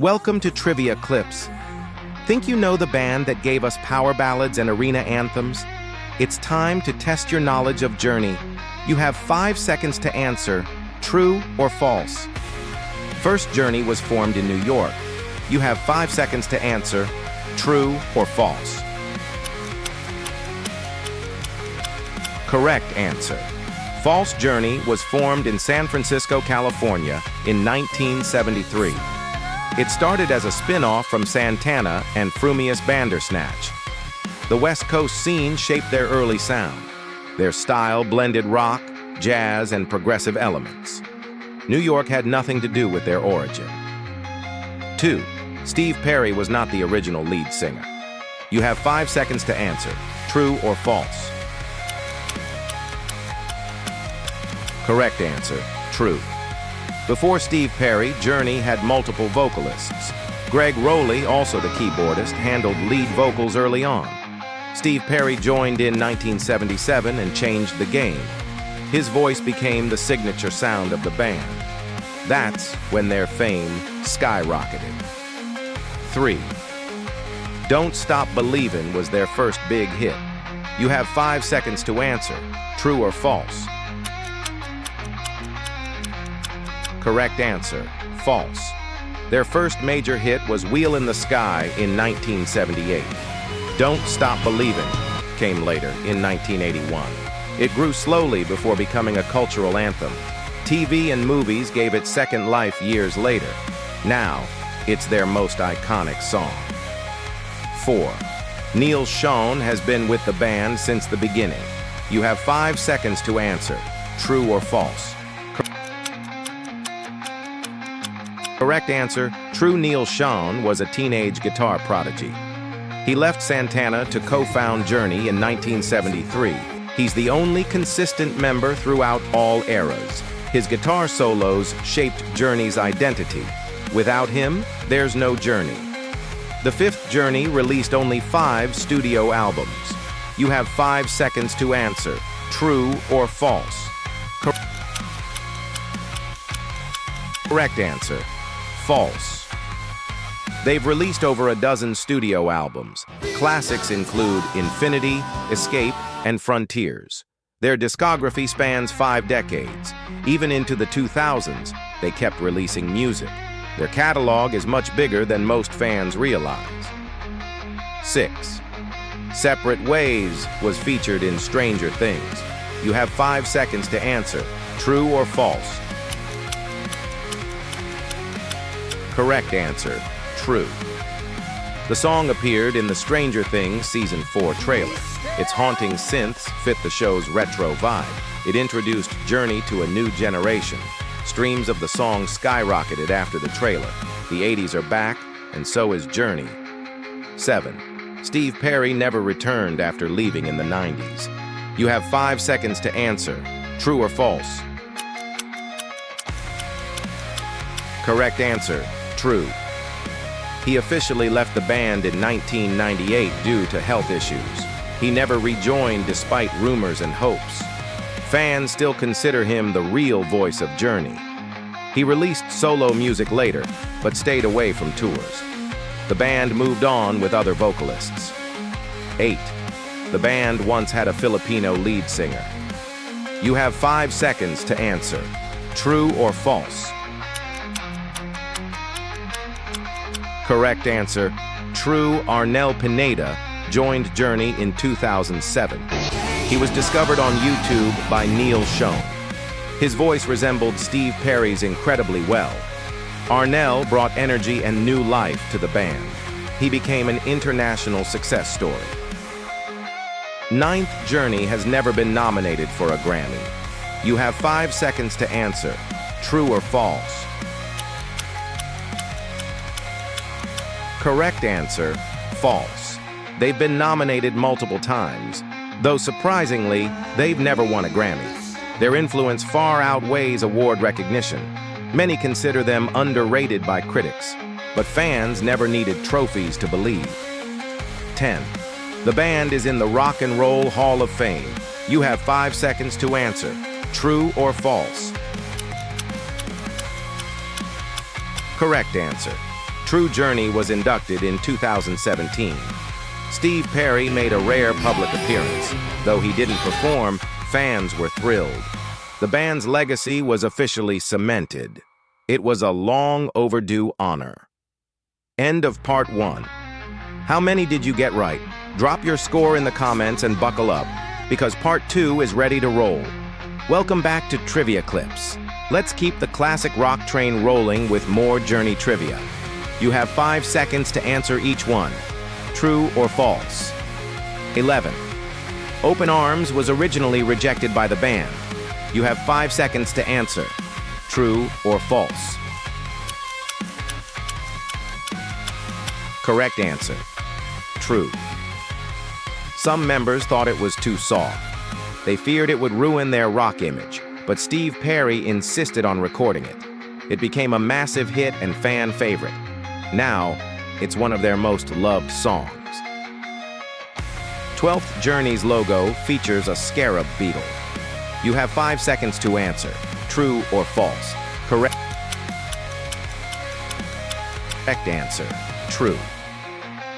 Welcome to Trivia Clips. Think you know the band that gave us power ballads and arena anthems? It's time to test your knowledge of Journey. You have 5 seconds to answer, true or false. First, Journey was formed in New York. You have 5 seconds to answer, true or false. Correct answer. False. Journey was formed in San Francisco, California in 1973. It started as a spin-off from Santana and Frumious Bandersnatch. The West Coast scene shaped their early sound. Their style blended rock, jazz, and progressive elements. New York had nothing to do with their origin. 2. Steve Perry was not the original lead singer. You have 5 seconds to answer, true or false. Correct answer, true. Before Steve Perry, Journey had multiple vocalists. Greg Rowley, also the keyboardist, handled lead vocals early on. Steve Perry joined in 1977 and changed the game. His voice became the signature sound of the band. That's when their fame skyrocketed. 3. Don't Stop Believin' was their first big hit. You have 5 seconds to answer, true or false. Correct answer, false. Their first major hit was Wheel in the Sky in 1978. Don't Stop Believin' came later in 1981. It grew slowly before becoming a cultural anthem. TV and movies gave it second life years later. Now, it's their most iconic song. 4. Neil Schon has been with the band since the beginning. You have 5 seconds to answer, true or false. Correct answer, true. Neil Schon was a teenage guitar prodigy. He left Santana to co-found Journey in 1973. He's the only consistent member throughout all eras. His guitar solos shaped Journey's identity. Without him, there's no Journey. The fifth Journey released only 5 studio albums. You have 5 seconds to answer, true or false. Correct answer, false. They've released over a dozen studio albums. Classics include Infinity, Escape, and Frontiers. Their discography spans 5 decades. Even into the 2000s, they kept releasing music. Their catalog is much bigger than most fans realize. 6. Separate Ways was featured in Stranger Things. You have 5 seconds to answer, true or false. Correct answer, true. The song appeared in the Stranger Things Season 4 trailer. Its haunting synths fit the show's retro vibe. It introduced Journey to a new generation. Streams of the song skyrocketed after the trailer. The 80s are back, and so is Journey. 7. Steve Perry never returned after leaving in the 90s. You have 5 seconds to answer, true or false. Correct answer, true. He officially left the band in 1998 due to health issues. He never rejoined despite rumors and hopes. Fans still consider him the real voice of Journey. He released solo music later, but stayed away from tours. The band moved on with other vocalists. 8. The band once had a Filipino lead singer. You have 5 seconds to answer, true or false. Correct answer, true. Arnel Pineda joined Journey in 2007. He was discovered on YouTube by Neil Schon. His voice resembled Steve Perry's incredibly well. Arnel brought energy and new life to the band. He became an international success story. 9th Journey has never been nominated for a Grammy. You have 5 seconds to answer, true or false. Correct answer, false. They've been nominated multiple times, though surprisingly, they've never won a Grammy. Their influence far outweighs award recognition. Many consider them underrated by critics, but fans never needed trophies to believe. 10. The band is in the Rock and Roll Hall of Fame. You have 5 seconds to answer, true or false. Correct answer, True Journey was inducted in 2017. Steve Perry made a rare public appearance. Though he didn't perform, fans were thrilled. The band's legacy was officially cemented. It was a long overdue honor. End of part 1. How many did you get right? Drop your score in the comments and buckle up, because part 2 is ready to roll. Welcome back to Trivia Clips. Let's keep the classic rock train rolling with more Journey trivia. You have 5 seconds to answer each one. True or false? 11. Open Arms was originally rejected by the band. You have 5 seconds to answer. True or false? Correct answer. True. Some members thought it was too soft. They feared it would ruin their rock image, but Steve Perry insisted on recording it. It became a massive hit and fan favorite. Now, it's one of their most loved songs. 12th Journey's logo features a scarab beetle. You have 5 seconds to answer. True or false? Correct answer. True.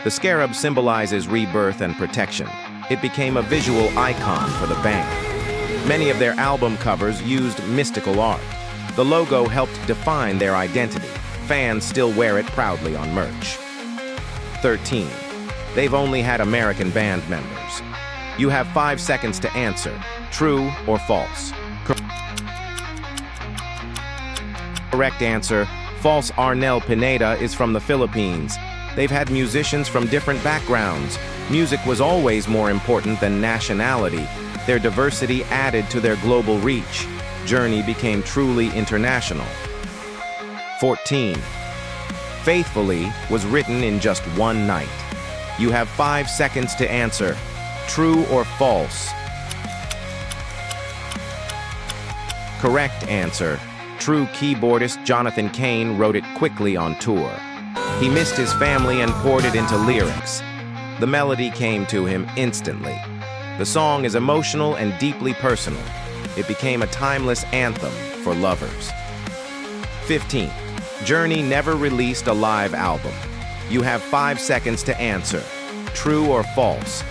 The scarab symbolizes rebirth and protection. It became a visual icon for the band. Many of their album covers used mystical art. The logo helped define their identity. Fans still wear it proudly on merch. 13. They've only had American band members. You have 5 seconds to answer. True or false? Correct answer. False. Arnel Pineda is from the Philippines. They've had musicians from different backgrounds. Music was always more important than nationality. Their diversity added to their global reach. Journey became truly international. 14. Faithfully was written in just one night. You have 5 seconds to answer. True or false? Correct answer. True. Keyboardist Jonathan Cain wrote it quickly on tour. He missed his family and poured it into lyrics. The melody came to him instantly. The song is emotional and deeply personal. It became a timeless anthem for lovers. 15. Journey never released a live album. You have 5 seconds to answer. True or false?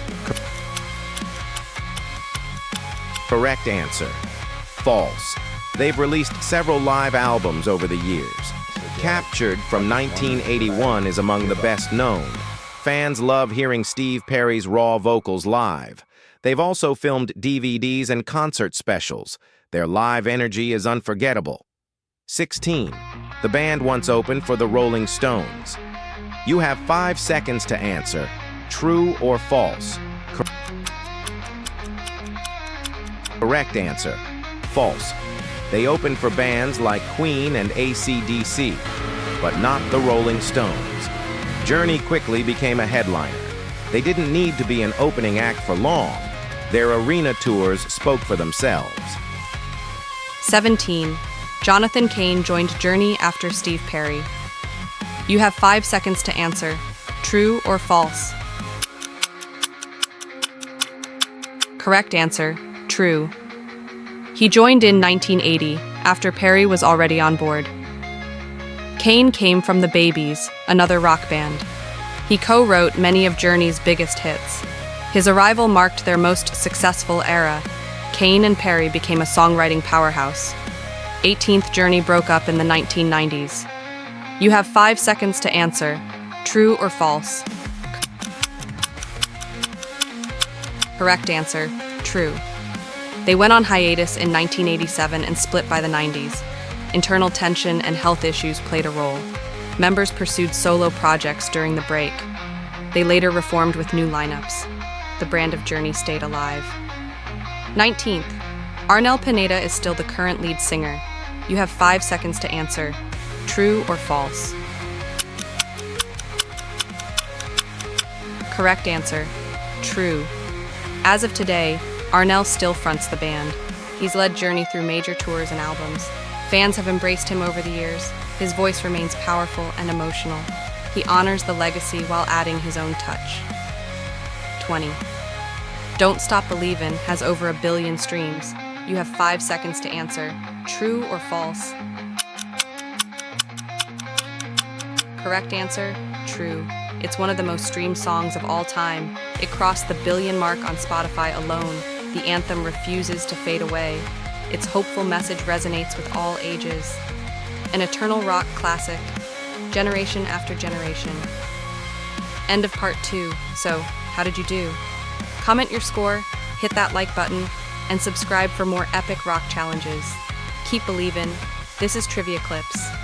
Correct answer. False. They've released several live albums over the years. Captured from 1981 is among the best known. Fans love hearing Steve Perry's raw vocals live. They've also filmed DVDs and concert specials. Their live energy is unforgettable. 16. The band once opened for the Rolling Stones. You have 5 seconds to answer. True or false? Correct answer. False. They opened for bands like Queen and AC/DC, but not the Rolling Stones. Journey quickly became a headliner. They didn't need to be an opening act for long. Their arena tours spoke for themselves. 17. Jonathan Cain joined Journey after Steve Perry. You have 5 seconds to answer. True or false? Correct answer. True. He joined in 1980, after Perry was already on board. Cain came from the Babies, another rock band. He co-wrote many of Journey's biggest hits. His arrival marked their most successful era. Cain and Perry became a songwriting powerhouse. 18th Journey broke up in the 1990s. You have 5 seconds to answer. True or false? Correct answer. True. They went on hiatus in 1987 and split by the 90s. Internal tension and health issues played a role. Members pursued solo projects during the break. They later reformed with new lineups. The brand of Journey stayed alive. 19th. Arnel Pineda is still the current lead singer. You have 5 seconds to answer. True or false? Correct answer. True. As of today, Arnel still fronts the band. He's led Journey through major tours and albums. Fans have embraced him over the years. His voice remains powerful and emotional. He honors the legacy while adding his own touch. 20. Don't Stop Believin has over 1 billion streams. You have 5 seconds to answer. True or false? Correct answer, true. It's one of the most streamed songs of all time. It crossed the billion mark on Spotify alone. The anthem refuses to fade away. Its hopeful message resonates with all ages. An eternal rock classic, generation after generation. End of part 2. So, how did you do? Comment your score, hit that like button, and subscribe for more epic rock challenges. Keep believin'. This is Trivia Clips.